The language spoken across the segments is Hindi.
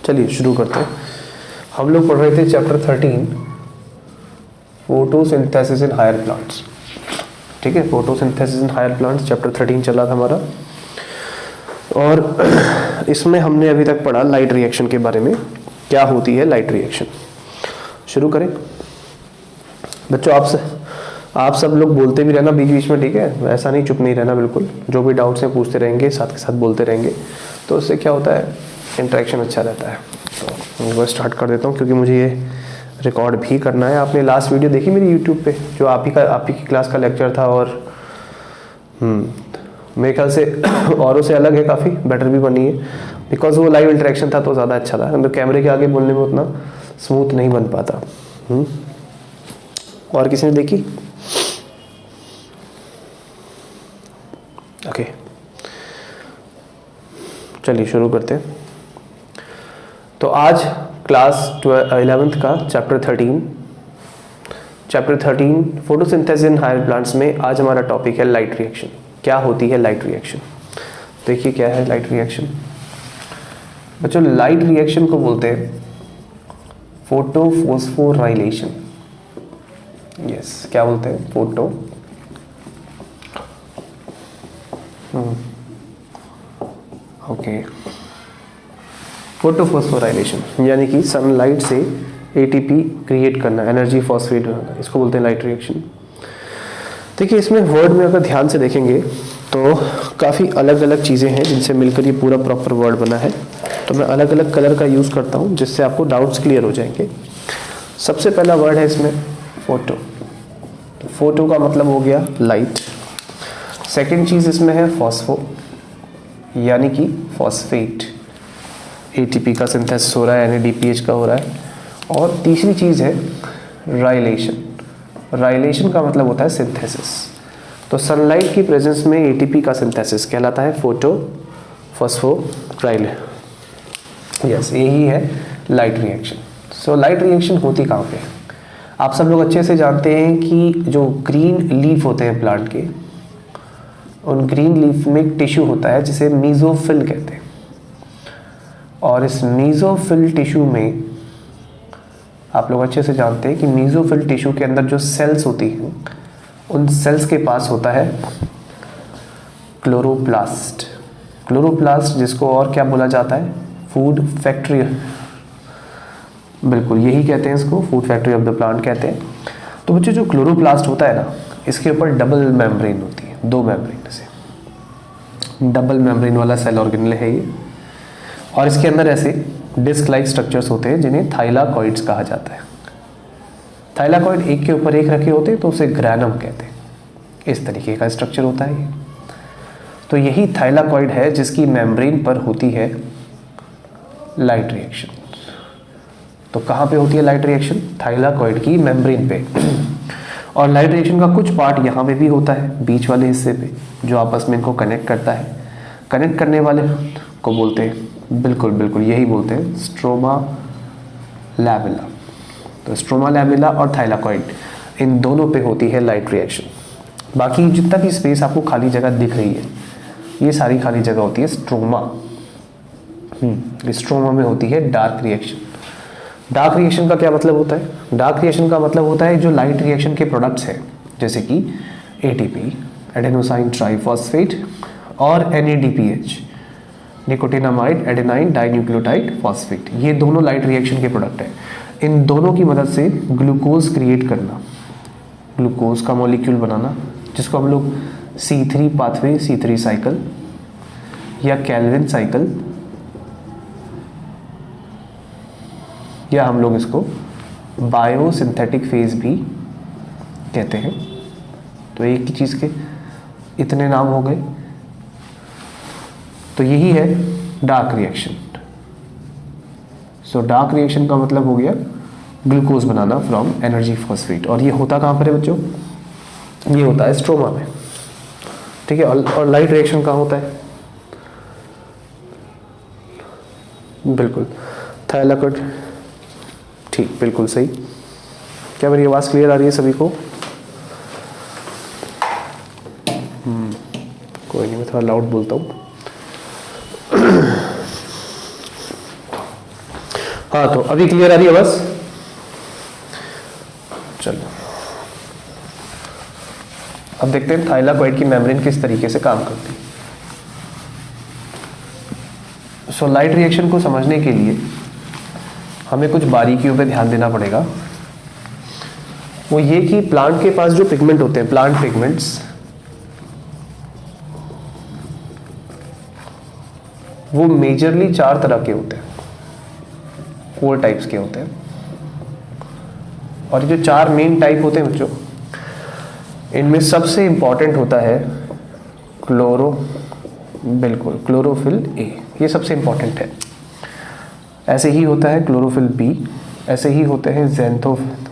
चलिए शुरू करते हैं। हम लोग पढ़ रहे थे chapter 13 photosynthesis in higher plants. ठीक है, photosynthesis in higher plants chapter 13 चला था हमारा, और इसमें हमने अभी तक पढ़ा लाइट रिएक्शन के बारे में, क्या होती है लाइट रिएक्शन। शुरू करें बच्चों। आप सब लोग बोलते भी रहना बीच बीच में, ठीक है, ऐसा नहीं चुप नहीं रहना बिल्कुल। जो भी डाउट्स हैं पूछते रहेंगे, साथ के साथ बोलते रहेंगे, तो उससे क्या होता है, इंटरेक्शन अच्छा रहता है। तो मैं स्टार्ट कर देता हूँ क्योंकि मुझे ये रिकॉर्ड भी करना है। आपने लास्ट वीडियो देखी मेरी यूट्यूब पे, जो आप ही की क्लास का लेक्चर था, और मेरे ख्याल से औरों से अलग है, काफ़ी बेटर भी बनी है, बिकॉज वो लाइव इंटरेक्शन था तो ज़्यादा अच्छा था। तो कैमरे के आगे बोलने में उतना स्मूथ नहीं बन पाता। और किसी ने देखी? ओके, चलिए शुरू करते हैं। तो आज क्लास 11th का chapter 13 photosynthesis in higher plants में आज हमारा टॉपिक है लाइट रिएक्शन। क्या होती है लाइट रिएक्शन? देखिए क्या है लाइट रिएक्शन बच्चों। लाइट रिएक्शन को बोलते हैं फोटोफॉस्फोराइलेशन। यस, क्या बोलते हैं? फोटोफॉस्फोराइलेशन, यानी कि सनलाइट से एटीपी क्रिएट करना, एनर्जी फॉस्फेट बनाना, इसको बोलते हैं लाइट रिएक्शन। देखिए इसमें वर्ड में अगर ध्यान से देखेंगे तो काफ़ी अलग अलग चीज़ें हैं जिनसे मिलकर ये पूरा प्रॉपर वर्ड बना है। तो मैं अलग अलग कलर का यूज़ करता हूँ जिससे आपको डाउट्स क्लियर हो जाएंगे। सबसे पहला वर्ड है इसमें फोटो। तो फोटो का मतलब हो गया लाइट। सेकंड चीज़ इसमें है फॉस्फो, यानी कि फॉस्फेट, एटीपी का सिंथेसिस हो रहा है, यानी डीपीएच का हो रहा है। और तीसरी चीज़ है राइलेशन। राइलेशन का मतलब होता है सिंथेसिस। तो सनलाइट की प्रेजेंस में एटीपी का सिंथेसिस कहलाता है फोटोफॉस्फोराइलेशन। यस, यही है light reaction. So light reaction होती कहाँ पे? आप सब लोग अच्छे से जानते हैं कि जो ग्रीन लीफ होते हैं प्लांट के, उन ग्रीन लीफ में एक टिश्यू होता है जिसे मीजोफिल कहते हैं। और इस मीजोफिल टिश्यू में आप लोग अच्छे से जानते हैं कि मीजोफिल टिश्यू के अंदर जो सेल्स होती हैं, उन सेल्स के पास होता है क्लोरोप्लास्ट। क्लोरोप्लास्ट जिसको और क्या बोला जाता है? Food factory. बिल्कुल यही कहते हैं इसको, food factory of the plant कहते हैं। तो बच्चों जो क्लोरोप्लास्ट होता है ना, इसके ऊपर डबल मेम्ब्रेन होती है, दो मेम्ब्रेन से, डबल मेम्ब्रेन वाला सेल ऑर्गेनेल है ये। और इसके अंदर ऐसे डिस्क लाइक स्ट्रक्चर्स होते हैं जिन्हें थाइलाकॉइड्स कहा जाता है। थाइलाकॉइड एक के ऊपर एक रखे होते हैं तो उसे ग्रैनम कहते हैं। इस तरीके का स्ट्रक्चर होता है ये। तो यही थाइलाकॉइड है जिसकी मेम्ब्रेन पर होती है लाइट रिएक्शन। तो कहाँ पे होती है लाइट रिएक्शन? थाइलाकॉइड की मेम्ब्रेन पे। और लाइट रिएक्शन का कुछ पार्ट यहाँ पे भी होता है, बीच वाले हिस्से पे, जो आपस में इनको कनेक्ट करता है। कनेक्ट करने वाले को बोलते हैं, बिल्कुल यही बोलते हैं, स्ट्रोमा लैमेला। तो स्ट्रोमा लैमेला और थाइलाकॉइड, इन दोनों पे होती है लाइट रिएक्शन। बाकी जितना भी स्पेस आपको खाली जगह दिख रही है, ये सारी खाली जगह होती है स्ट्रोमा। स्ट्रोमा में होती है डार्क रिएक्शन। डार्क रिएक्शन का क्या मतलब होता है? डार्क रिएक्शन का मतलब होता है जो लाइट रिएक्शन के प्रोडक्ट्स हैं, जैसे कि एटीपी, एडेनोसाइन ट्राइफॉस्फेट, और NADPH, nicotinamide adenine dinucleotide phosphate, ये दोनों लाइट रिएक्शन के प्रोडक्ट हैं। इन दोनों की मदद से ग्लूकोज क्रिएट करना, ग्लूकोज का मॉलिक्यूल बनाना, जिसको हम लोग C3 पाथवे, C3 साइकिल या कैल्विन साइकिल, या हम लोग इसको बायोसिंथेटिक फेज भी कहते हैं। तो एक ही चीज़ के इतने नाम हो गए। तो यही है dark reaction. So dark reaction का मतलब हो गया glucose banana from energy phosphate. और ये होता कहाँ पर है बच्चों? ये होता है स्ट्रोमा में, ठीक है। और लाइट रिएक्शन कहाँ होता है? बिल्कुल थाइलाकॉइड, ठीक, बिल्कुल सही। क्या मेरी आवाज़ क्लियर आ रही है सभी को? कोई नहीं, मैं थोड़ा लाउड बोलता हूँ। हाँ, तो अभी क्लियर आ रही है बस? चलो अब देखते हैं थाइलाकॉइड की मेम्ब्रेन किस तरीके से काम करती है। सो लाइट रिएक्शन को समझने के लिए हमें कुछ बारीकियों पे ध्यान देना पड़ेगा। वो ये कि प्लांट के पास जो पिगमेंट होते हैं, प्लांट पिगमेंट्स, वो मेजरली 4 तरह के होते हैं, 4 टाइप्स के होते हैं। और ये जो 4 मेन टाइप होते हैं बच्चों, इनमें सबसे इंपॉर्टेंट होता है बिल्कुल क्लोरोफिल ए, ये सबसे इंपॉर्टेंट है। ऐसे ही होता है क्लोरोफिल बी, ऐसे ही होते हैं ज़ैंथोफिल।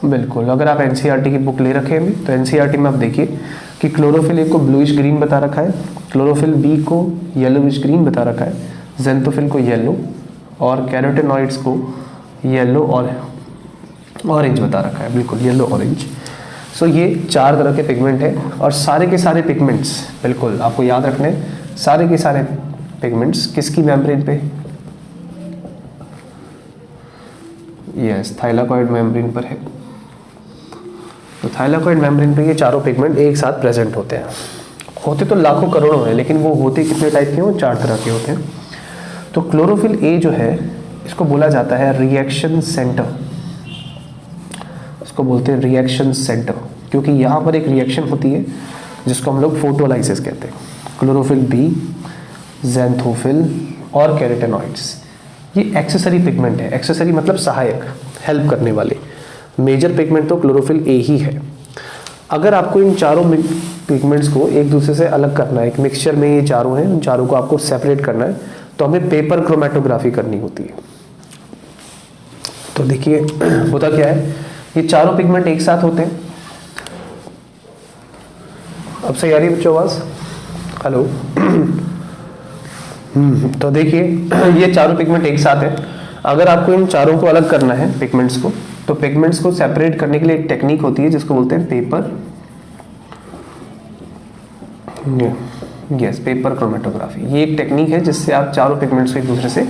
बिल्कुल, अगर आप एनसीईआरटी की बुक ले रखे हैं तो एनसीईआरटी में आप देखिए कि क्लोरोफिल ए को ब्लूइश ग्रीन बता रखा है, क्लोरोफिल बी को येलोविश ग्रीन बता रखा है, ज़ैंथोफिल को येलो और कैरोटेनॉइड्स को येलो और ऑरेंज बता रखा है। बिल्कुल, येलो ऑरेंज। सो ये 4 तरह के पिगमेंट हैं और सारे के सारे पिगमेंट्स, बिल्कुल आपको याद रखने, सारे के सारे पिगमेंट्स किसकी मेम्ब्रेन पे? यस, थाइलाकॉइड मेम्ब्रेन पर है। तो थाइलाकॉइड मेम्ब्रेन पे ये चारों पिगमेंट एक साथ प्रेजेंट होते हैं। होते तो लाखों करोड़ों हैं, लेकिन वो होते कितने टाइप के हैं? वो 4 तरह के होते हैं। तो क्लोरोफिल ए जो है, इसको बोला जाता है रिएक्शन सेंटर। इसको बोलते हैं रिएक्शन सेंटर, क्योंकि यहाँ पर एक रिएक्शन होती है जिसको हम लोग फोटोलाइसिस कहते हैं। क्लोरोफिल बी, ज़ैंथोफिल और कैरोटेनॉइड्स, ये एक्सेसरी पिगमेंट है। एक्सेसरी मतलब सहायक, हेल्प करने वाले। मेजर पिगमेंट तो क्लोरोफिल ए ही है। अगर आपको इन चारों पिगमेंट्स को एक दूसरे से अलग करना है, एक मिक्सचर में ये चारों हैं, उन चारों को आपको सेपरेट करना है, तो हमें पेपर क्रोमेटोग्राफी करनी होती है। तो देखिए होता क्या है, ये चारों पिगमेंट एक साथ होते हैं। अब सही आ रही है बच्चों आवाज? हेलो। तो देखिए ये चारों पिगमेंट एक साथ है। अगर आपको इन चारों को अलग करना है पिगमेंट्स को, तो पिगमेंट्स को सेपरेट करने के लिए एक टेक्निक होती है जिसको बोलते हैं पेपर क्रोमेटोग्राफी। ये एक टेक्निक है जिससे आप चारों पिगमेंट्स को एक दूसरे से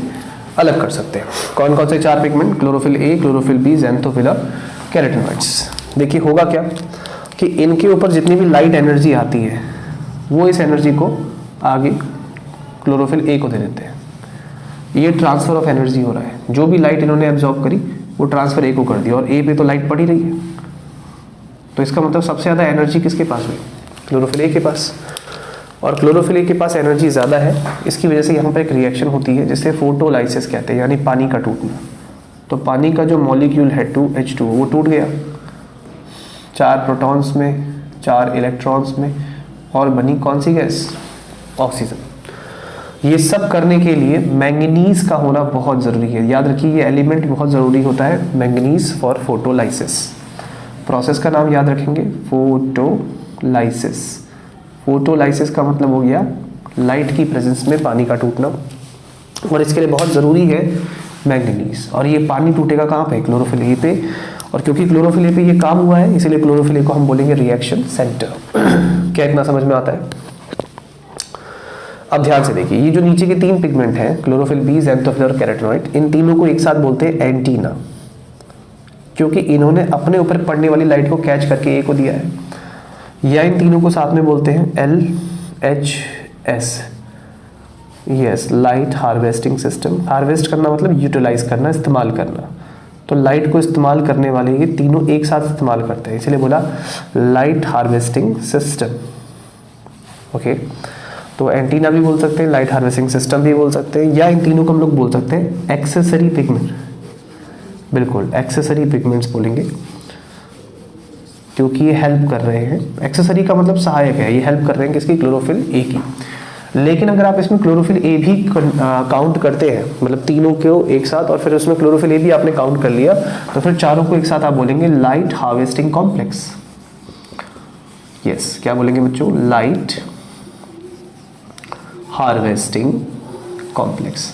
अलग कर सकते हैं। कौन कौन से 4 pigment? Chlorophyll A, chlorophyll B, xanthophyll और कैरोटेनॉइड्स। देखिए होगा क्या कि इनके ऊपर जितनी भी लाइट एनर्जी आती है, वो इस एनर्जी को आगे क्लोरोफिल ए को दे देते हैं। ये ट्रांसफर ऑफ एनर्जी हो रहा है। जो भी लाइट इन्होंने एब्जॉर्ब करी वो ट्रांसफर ए को कर दिया, और ए पे तो लाइट पड़ी रही है। तो इसका मतलब सबसे ज़्यादा एनर्जी किसके पास हुई? क्लोरोफिल ए के पास। और क्लोरोफिल ए के पास एनर्जी ज़्यादा है, इसकी वजह से यहाँ पर एक रिएक्शन होती है जिसे फोटोलाइसिस कहते हैं, यानी पानी का टूटना। तो पानी का जो मॉलिक्यूल है 2H2 वो टूट गया 4 प्रोटॉन्स में, 4 इलेक्ट्रॉन्स में, और बनी कौन सी गैस? ऑक्सीजन। ये सब करने के लिए मैंगनीज का होना बहुत ज़रूरी है। याद रखिए ये एलिमेंट बहुत ज़रूरी होता है, मैंगनीज फॉर फोटोलाइसिस। प्रोसेस का नाम याद रखेंगे, फोटोलाइसिस। फोटोलाइसिस का मतलब हो गया लाइट की प्रेजेंस में पानी का टूटना, और इसके लिए बहुत ज़रूरी है मैंगनीज। और ये पानी टूटेगा कहाँ पे? क्लोरोफिल ए पे। और क्योंकि क्लोरोफिल ए पे ये काम हुआ है, इसीलिए क्लोरोफिल ए को हम बोलेंगे रिएक्शन सेंटर। क्या इतना समझ में आता है? अब ध्यान से देखिए, ये जो नीचे के 3 पिगमेंट हैं, क्लोरोफिल बी, ज़ैंथोफिल और कैरोटेनॉइड, इन तीनों को एक साथ बोलते हैं एंटीना, क्योंकि इन्होंने अपने ऊपर पड़ने वाली लाइट को कैच करके ए को दिया है। या इन तीनों को साथ में बोलते हैं LHS, yes, light harvesting system. Harvest करना मतलब यूटिलाइज करना, इस्तेमाल करना। तो लाइट को इस्तेमाल करने वाले ये तीनों एक साथ इस्तेमाल करते हैं, इसलिए बोला लाइट हार्वेस्टिंग सिस्टम। ओके, तो एंटीना भी बोल सकते हैं, लाइट हार्वेस्टिंग सिस्टम भी बोल सकते हैं, या इन तीनों को हम लोग बोल सकते हैं एक्सेसरी पिगमेंट। बिल्कुल, एक्सेसरी पिगमेंट्स बोलेंगे, क्योंकि ये हेल्प कर रहे हैं। एक्सेसरी का मतलब सहायक है, ये हेल्प कर रहे हैं किसकी? क्लोरोफिल ए की। लेकिन अगर आप इसमें क्लोरोफिल ए भी काउंट करते हैं, मतलब तीनों को एक साथ, और फिर उसमें क्लोरोफिल ए भी आपने काउंट कर लिया, तो फिर चारों को एक साथ आप बोलेंगे लाइट हार्वेस्टिंग कॉम्प्लेक्स। यस, क्या बोलेंगे बच्चों? Light harvesting complex.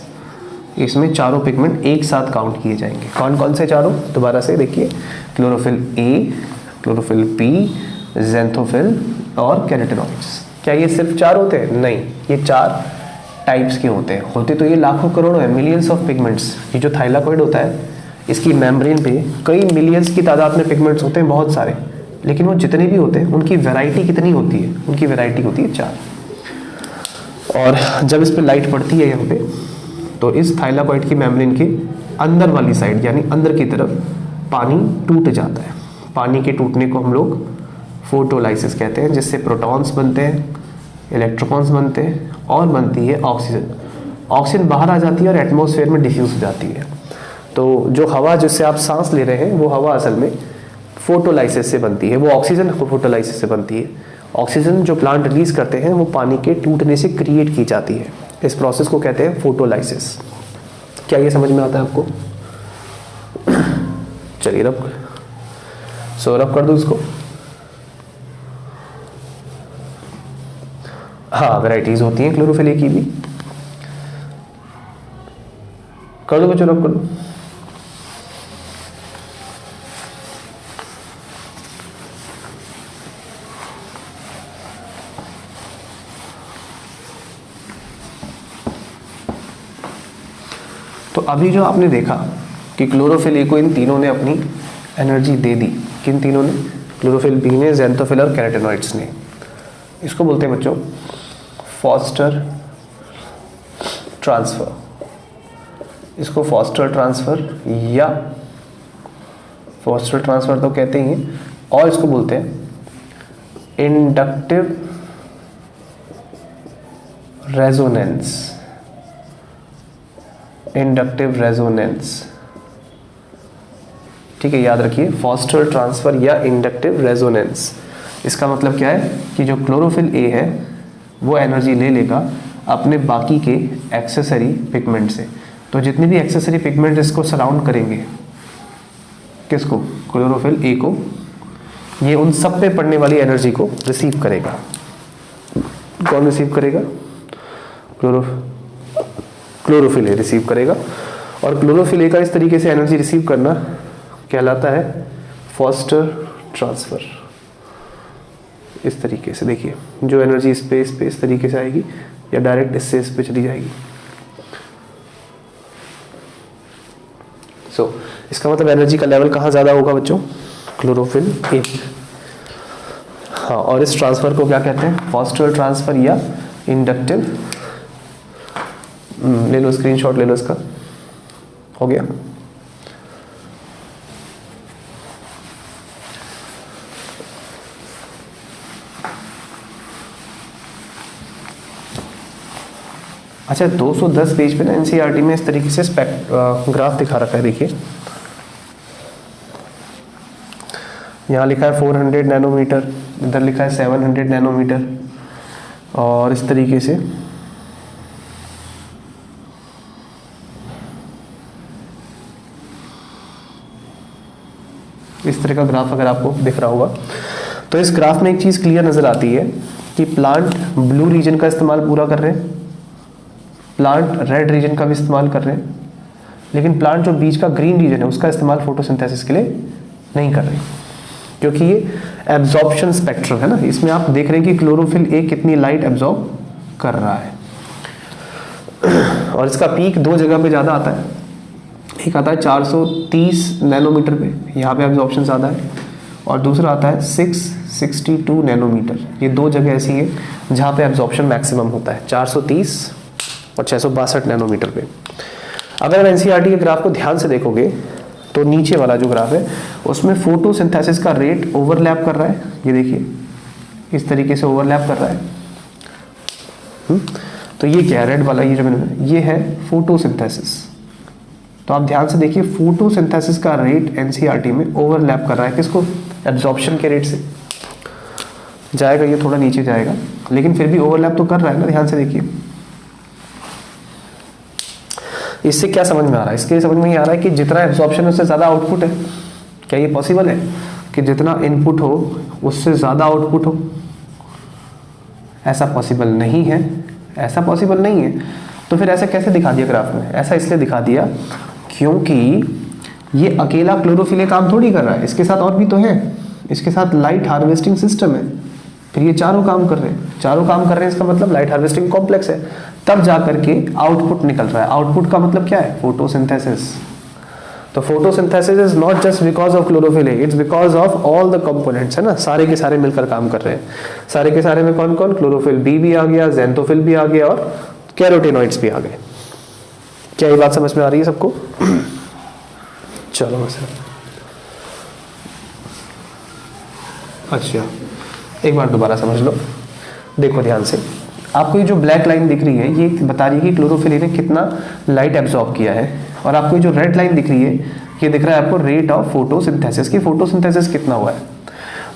इसमें चारों पिगमेंट एक साथ काउंट किए जाएंगे। कौन कौन से चारों? दोबारा से देखिए, chlorophyll A, chlorophyll B, xanthophyll और कैरोटेनॉइड्स। क्या ये सिर्फ 4 होते हैं? नहीं, ये 4 टाइप्स के होते तो ये लाखों करोड़ों है, मिलियंस ऑफ पिगमेंट्स। ये जो थाइलाकॉइड होता है इसकी मेम्ब्रेन पे कई मिलियंस की तादाद में पिगमेंट्स होते हैं, बहुत सारे। लेकिन वो जितने भी होते हैं उनकी वैरायटी कितनी होती है? उनकी वैरायटी होती है 4। और जब इस पर लाइट पड़ती है यहाँ पे, तो इस थाइलाकॉइड की मेम्ब्रेन के अंदर वाली साइड यानी अंदर की तरफ पानी टूट जाता है। पानी के टूटने को हम लोग फोटोलाइसिस कहते हैं, जिससे प्रोटॉन्स बनते हैं, इलेक्ट्रॉन्स बनते हैं और बनती है ऑक्सीजन। ऑक्सीजन बाहर आ जाती है और एटमॉस्फेयर में डिफ्यूज हो जाती है। तो जो हवा जिससे आप सांस ले रहे हैं वो हवा असल में फोटोलाइसिस से बनती है, वो ऑक्सीजन फोटोलाइसिस से बनती है। ऑक्सीजन जो प्लांट रिलीज करते हैं वो पानी के टूटने से क्रिएट की जाती है। इस प्रोसेस को कहते हैं फोटोलाइसिस। क्या ये समझ में आता है आपको? चलिए रब कर दो इसको। हाँ, वैराइटीज होती हैं क्लोरोफिल ए की भी। कर दो बच्चों, रब कर दो। तो अभी जो आपने देखा कि क्लोरोफिल ए को इन तीनों ने अपनी एनर्जी दे दी। किन तीनों ने? क्लोरोफिल बी ने, ज़ैंथोफिल और कैरोटीनॉइड्स ने। इसको बोलते हैं बच्चों फॉस्टर ट्रांसफर। इसको फॉस्टर ट्रांसफर या फॉस्टर ट्रांसफर तो कहते ही हैं, और इसको बोलते हैं इंडक्टिव रेजोनेंस। इंडक्टिव रेजोनेंस, ठीक है, याद रखिए, फॉस्टर ट्रांसफर या इंडक्टिव रेजोनेंस। इसका मतलब क्या है कि जो क्लोरोफिल ए है वो एनर्जी ले लेगा अपने बाकी के एक्सेसरी पिगमेंट से। तो जितने भी एक्सेसरी पिगमेंट इसको सराउंड करेंगे, किसको? क्लोरोफिल ए को, ये उन सब पे पड़ने वाली एनर्जी को रिसीव करेगा। कौन रिसीव करेगा? क्लोरोफिल ए रिसीव करेगा। और क्लोरोफिल ए का इस तरीके से एनर्जी रिसीव करना कहलाता है फॉस्टर ट्रांसफर। इस तरीके से देखिए, जो एनर्जी स्पेस पे इस तरीके से आएगी या डायरेक्ट इससे इस पे चली जाएगी। सो इसका मतलब एनर्जी का लेवल कहाँ ज़्यादा होगा बच्चों? Chlorophyll A. हाँ, और इस ट्रांसफर को क्या कहते हैं? फॉस्टर ट्रांसफर या इंडक्टिव। ले लो स्क्रीनशॉट, ले लो इसका। हो गया? अच्छा, 210 पेज पे ना एनसीईआरटी में इस तरीके से ग्राफ दिखा रखा है। देखिए यहाँ लिखा है 400 नैनोमीटर, इधर लिखा है 700 नैनोमीटर, और इस तरीके से इस तरह का ग्राफ अगर आपको दिख रहा होगा तो इस ग्राफ में एक चीज़ क्लियर नज़र आती है कि प्लांट ब्लू रीजन का इस्तेमाल पूरा कर रहे हैं, प्लांट रेड रीजन का भी इस्तेमाल कर रहे हैं, लेकिन प्लांट जो बीच का ग्रीन रीजन है उसका इस्तेमाल फोटोसिंथेसिस के लिए नहीं कर रहे, क्योंकि ये एब्जॉर्प्शन स्पेक्ट्रम है ना। इसमें आप देख रहे हैं कि क्लोरोफिल ए कितनी लाइट एब्जॉर्ब कर रहा है, और इसका पीक दो जगह पे ज़्यादा आता है। एक आता है 430 नैनोमीटर पे, यहाँ पे एब्जॉर्प्शन ज़्यादा है, और दूसरा आता है 662 नैनोमीटर। ये दो जगह ऐसी है जहाँ पे एब्जॉर्प्शन मैक्सिमम होता है, 430 और 662 नैनोमीटर पे। अगर एनसीईआरटी के ग्राफ को ध्यान से देखोगे तो नीचे वाला जो ग्राफ है उसमें फोटोसिंथेसिस का रेट ओवरलैप कर रहा है। ये देखिए इस तरीके से ओवरलैप कर रहा है। तो ये क्या है? रेड वाला ये जो मैंने, ये है फोटोसिंथेसिस। तो आप ध्यान से देखिए, फोटोसिंथेसिस का रेट एनसीईआरटी में ओवरलैप कर रहा है किसको? एब्जॉर्प्शन के रेट से जाएगा, ये थोड़ा नीचे जाएगा, लेकिन फिर भी ओवरलैप तो कर रहा है ना। ध्यान से देखिए, इससे क्या समझ में आ रहा है? इसके समझ में ये आ रहा है कि जितना एब्जॉर्प्शन है उससे ज़्यादा आउटपुट है। क्या ये पॉसिबल है कि जितना इनपुट हो उससे ज़्यादा आउटपुट हो? ऐसा पॉसिबल नहीं है, ऐसा पॉसिबल नहीं है। तो फिर ऐसा कैसे दिखा दिया ग्राफ में? ऐसा इसलिए दिखा दिया क्योंकि ये अकेला क्लोरोफिल काम थोड़ी कर रहा है, इसके साथ और भी तो है। इसके साथ लाइट हार्वेस्टिंग सिस्टम है, फिर ये चारों काम कर रहे हैं। चारों काम कर रहे हैं, इसका मतलब लाइट हार्वेस्टिंग कॉम्प्लेक्स है। तब जा करके आउटपुट निकल रहा है। आउटपुट का मतलब क्या है? फोटोसिंथेसिस। तो photosynthesis is not just because of chlorophyll, it's because of all the components, है ना, सारे के सारे मिलकर काम कर रहे हैं। सारे के सारे में कौन कौन? क्लोरोफिल बी भी आ गया, ज़ैंथोफिल भी आ गया और कैरोटीनॉइड्स भी आ गए। क्या ये बात समझ में आ रही है सबको? चलो वैसे अच्छा एक बार दोबारा समझ लो, देखो ध्यान से। आपको ये जो ब्लैक लाइन दिख रही है ये बता रही है कि क्लोरोफिल ने कितना लाइट एब्जॉर्ब किया है, और आपको ये जो रेड लाइन दिख रही है ये दिख रहा है आपको रेट ऑफ फोटोसिंथेसिस की, फोटोसिंथेसिस कितना हुआ है।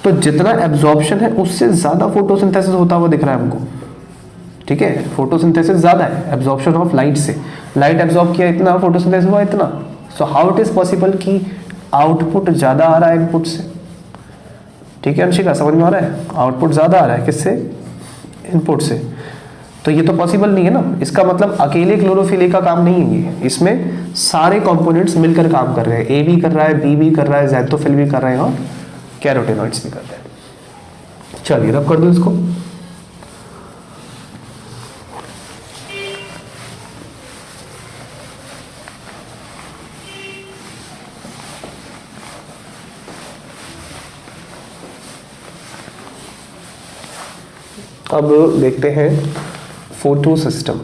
तो जितना एब्जॉर्प्शन है उससे ज्यादा फोटोसिंथेसिस होता हुआ दिख रहा है हमको, ठीक है। फोटोसिंथेसिस ज्यादा है एब्जॉर्प्शन ऑफ लाइट से, लाइट एब्जॉर्ब किया इतना, फोटोसिंथेसिस हुआ इतना। So how it is possible कि आउटपुट ज्यादा आ रहा है इनपुट से, ठीक है अंशिका, समझ में आ रहा है? आउटपुट ज्यादा आ रहा है किससे? इनपुट से। तो ये तो पॉसिबल नहीं है ना, इसका मतलब अकेले क्लोरोफिल का काम नहीं है ये, इसमें सारे कंपोनेंट्स मिलकर काम कर रहे हैं। ए भी कर रहा है, बी भी कर रहा है, ज़ैंथोफिल भी कर रहे हैं और कैरोटीनॉइड्स भी कर रहे हैं। चलिए रब कर दो इसको। अब देखते हैं फोटो सिस्टम।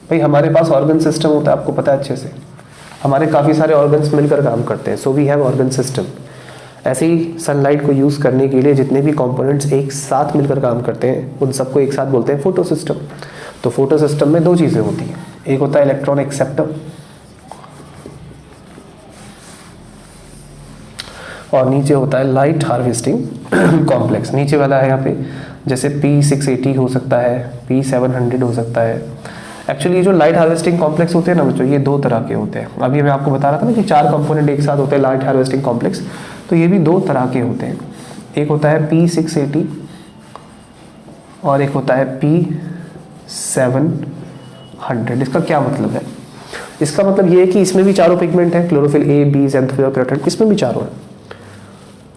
भाई हमारे पास ऑर्गन सिस्टम होता है, आपको पता है अच्छे से, हमारे काफ़ी सारे ऑर्गन्स मिलकर काम करते हैं। So we have organ system. ऐसे ही सनलाइट को यूज़ करने के लिए जितने भी कंपोनेंट्स एक साथ मिलकर काम करते हैं उन सबको एक साथ बोलते हैं फोटो सिस्टम। तो फोटो सिस्टम में दो चीज़ें होती हैं, एक होता है इलेक्ट्रॉन एक्सेप्टर और नीचे होता है लाइट हार्वेस्टिंग कॉम्प्लेक्स। नीचे वाला है यहाँ पे जैसे P680 हो सकता है, P700 हो सकता है। एक्चुअली ये जो लाइट हार्वेस्टिंग कॉम्प्लेक्स होते हैं ना बच्चों, ये दो तरह के होते हैं। अभी मैं आपको बता रहा था ना कि 4 कंपोनेंट एक साथ होते हैं लाइट हार्वेस्टिंग कॉम्प्लेक्स, तो ये भी दो तरह के होते हैं। एक होता है P680 और एक होता है P700। इसका क्या मतलब है? इसका मतलब ये है कि इसमें भी चारों पिगमेंट हैं, क्लोरोफिल ए, बी, ज़ैंथोफिल और कैरोटीन, इसमें भी चारों है।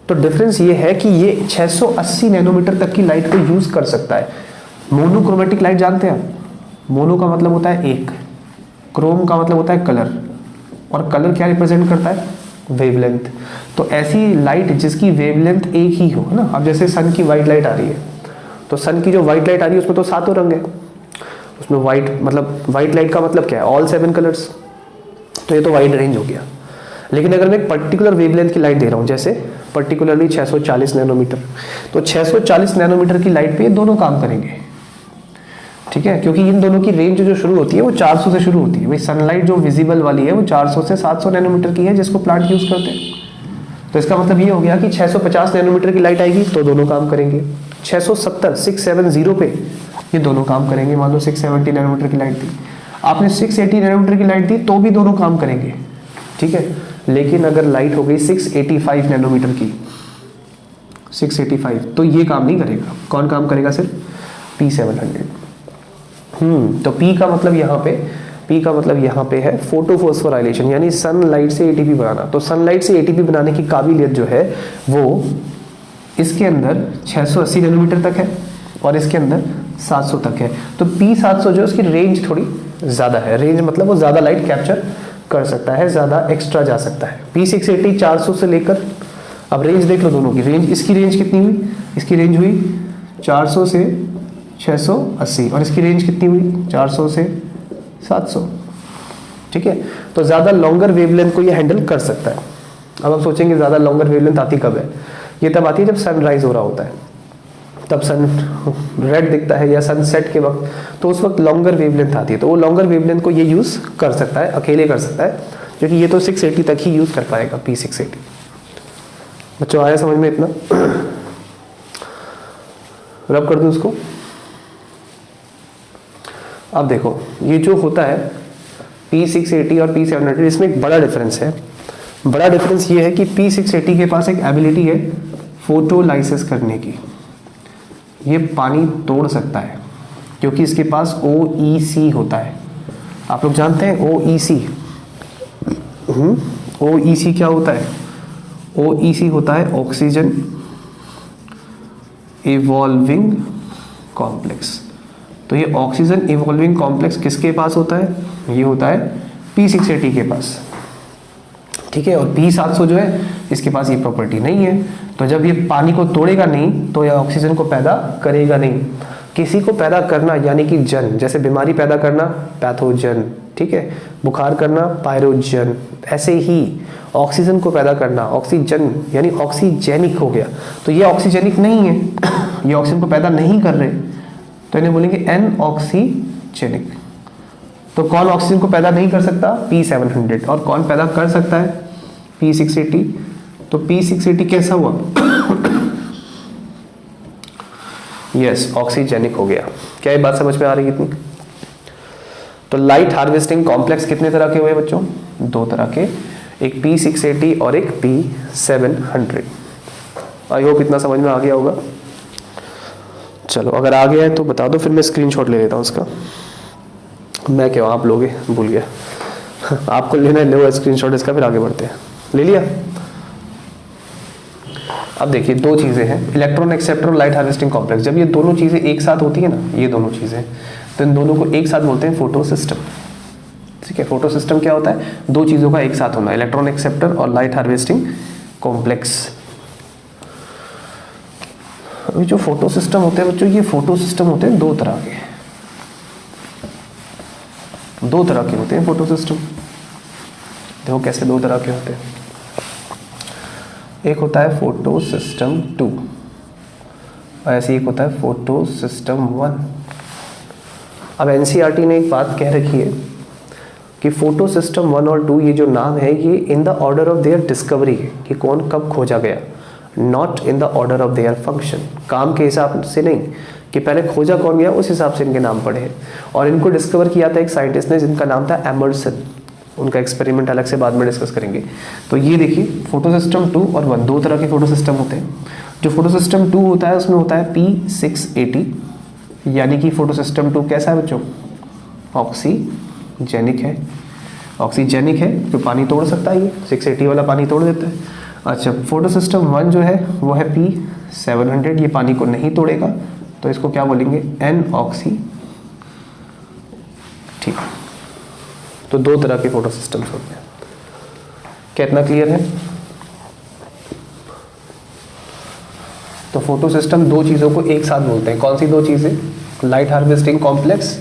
तो डिफरेंस ये है कि ये 680 नैनोमीटर तक की लाइट को यूज कर सकता है। मोनोक्रोमेटिक लाइट जानते हैं आप? मोनो का मतलब होता है एक, क्रोम का मतलब होता है कलर, और कलर क्या रिप्रेजेंट करता है? वेवलेंथ। तो ऐसी लाइट जिसकी वेवलेंथ एक ही हो, है ना। अब जैसे सन की वाइट लाइट आ रही है, तो सन की जो वाइट लाइट आ रही है उसमें तो 7 रंग है, उसमें वाइट मतलब वाइट लाइट का मतलब क्या है? All 7 colours. तो ये तो वाइड रेंज हो गया। लेकिन अगर मैं एक पर्टिकुलर वेवलेंथ की लाइट दे रहा हूँ, जैसे पर्टिकुलरली 640 नैनोमीटर, तो 640 नैनोमीटर की लाइट पे ये दोनों काम करेंगे, ठीक है। क्योंकि इन दोनों की रेंज जो शुरू होती है वो 400 से शुरू होती है। भाई सनलाइट जो विजिबल वाली है वो 400 से 700 नैनोमीटर की है जिसको प्लांट यूज करते हैं। तो इसका मतलब ये हो गया कि 650 नैनोमीटर की लाइट आएगी तो दोनों काम करेंगे। 670 पे ये दोनों काम करेंगे। मान लो 670 नैनोमीटर की लाइट दी, आपने 680 नैनोमीटर की लाइट दी तो भी दोनों काम करेंगे, ठीक है। लेकिन अगर लाइट हो गई 685 नैनोमीटर की, 685, तो ये काम नहीं करेगा। कौन काम करेगा? सिर्फ P700। तो P का मतलब यहाँ पे है फोटोफॉस्फोराइलेशन, यानी सनलाइट से एटीपी बनाना। तो सनलाइट से एटीपी बनाने की काबिलियत जो है वो इसके अंदर 680 नैनोमीटर तक है और इसके अंदर 700 तक है। तो P700 जो उसकी रेंज थोड़ी ज़्यादा है। रेंज मतलब वो ज़्यादा लाइट कैप्चर कर सकता है, ज़्यादा एक्स्ट्रा जा सकता है। P680 400 से लेकर, अब रेंज देख लो दोनों की रेंज। इसकी रेंज कितनी हुई? इसकी रेंज हुई 400 से 680 और इसकी रेंज कितनी हुई? 400 से 700, ठीक है। तो ज़्यादा लॉन्गर वेवलेंथ को ये हैंडल कर सकता है। अब हम सोचेंगे ज़्यादा लॉन्गर वेवलेंथ आती कब है? ये तब आती है जब सनराइज हो रहा होता है, तब सन रेड दिखता है, या सनसेट के वक्त, तो उस वक्त लॉन्गर वेवलेंथ आती है। तो वो लॉन्गर वेवलेंथ को ये यूज़ कर सकता है, अकेले कर सकता है, क्योंकि ये तो 680 तक ही यूज़ कर पाएगा P680। बच्चों आया समझ में इतना? रब कर दूँ उसको। अब देखो ये जो होता है P680 और P700, इसमें एक बड़ा डिफरेंस है। बड़ा डिफरेंस ये है कि P680 के पास एक एबिलिटी है फोटोलाइसिस करने की। ये पानी तोड़ सकता है क्योंकि इसके पास OEC होता है। आप लोग जानते हैं OEC? OEC क्या होता है? OEC होता है ऑक्सीजन इवॉल्विंग कॉम्प्लेक्स। तो ये ऑक्सीजन इवॉल्विंग कॉम्प्लेक्स किसके पास होता है? ये होता है P680 के पास, ठीक है। और P700 जो है इसके पास ये प्रॉपर्टी नहीं है, तो जब ये पानी को तोड़ेगा नहीं तो ये ऑक्सीजन को पैदा करेगा नहीं। किसी को पैदा करना यानी कि जन, जैसे बीमारी पैदा करना पैथोजन, ठीक है, बुखार करना पायरोजन, ऐसे ही ऑक्सीजन को पैदा करना ऑक्सीजन यानी ऑक्सीजेनिक हो गया। तो ये ऑक्सीजेनिक नहीं है, ये ऑक्सीजन को पैदा नहीं कर रहे, तो इन्हें बोलेंगे एनऑक्सीजेनिक। तो कौन ऑक्सीजन को पैदा नहीं कर सकता? P700। और कौन पैदा कर सकता है? P680। तो P680 कैसा हुआ? यस, ऑक्सीजेनिक हो गया। क्या ये बात समझ में आ रही है इतनी? तो लाइट हार्वेस्टिंग कॉम्प्लेक्स कितने तरह के हुए बच्चों? 2 तरह के, एक P680 और एक P700। आई होप इतना समझ में आ गया होगा। चलो अगर आ गया है तो बता दो, फिर मैं स्क्रीनशॉट ले लेता हूँ उसका। मैं क्यों, आप लोगे, भूल गया। आपको लेना है, लो स्क्रीनशॉट इसका, फिर आगे बढ़ते हैं। ले लिया? अब देखिए 2 चीज़ें हैं, इलेक्ट्रॉन एक्सेप्टर और लाइट हार्वेस्टिंग कॉम्प्लेक्स। जब ये दोनों चीज़ें एक साथ होती है ना, ये दोनों चीज़ें, तो इन दोनों को एक साथ बोलते हैं फोटो सिस्टम, ठीक है। फोटो सिस्टम क्या होता है? 2 चीज़ों का एक साथ होना, इलेक्ट्रॉन एक्सेप्टर और लाइट हार्वेस्टिंग कॉम्प्लेक्स। अभी जो फोटो सिस्टम होते हैं बच्चों, ये फोटो सिस्टम होते हैं 2 तरह के, 2 तरह के होते हैं फोटो सिस्टम। देखो कैसे 2 तरह के होते हैं। एक होता है फोटो सिस्टम 2 और ऐसे एक होता है फोटो सिस्टम 1। अब एनसीईआरटी ने एक बात कह रखी है कि फोटो सिस्टम 1 और 2 ये जो नाम है ये in the order of their discovery है, कि कौन कब खोजा गया, not in the order of their function. काम के हिसाब से नहीं कि पहले खोजा कौन गया, उस हिसाब से इनके नाम पड़े हैं। और इनको डिस्कवर किया था एक साइंटिस्ट ने जिनका नाम था एमर्सन। उनका एक्सपेरिमेंट अलग से बाद में डिस्कस करेंगे। तो ये देखिए फोटो सिस्टम 2 और 1 2 तरह के फोटो सिस्टम होते हैं। जो फोटो सिस्टम 2 होता है उसमें होता है P680, यानी कि फोटो सिस्टम 2 कैसा है बच्चों? ऑक्सीजेनिक है, ऑक्सीजेनिक है, जो पानी तोड़ सकता है, ये 680 वाला पानी तोड़ देता है। अच्छा, फोटो सिस्टम 1 जो है वो है P700, ये पानी को नहीं तोड़ेगा, तो इसको क्या बोलेंगे? एनऑक्सी, ठीक। तो 2 तरह के फोटो सिस्टम्स होते हैं। क्या इतना क्लियर है? तो फोटो सिस्टम 2 चीज़ों को एक साथ बोलते हैं। कौन सी 2 चीज़ें? Light harvesting complex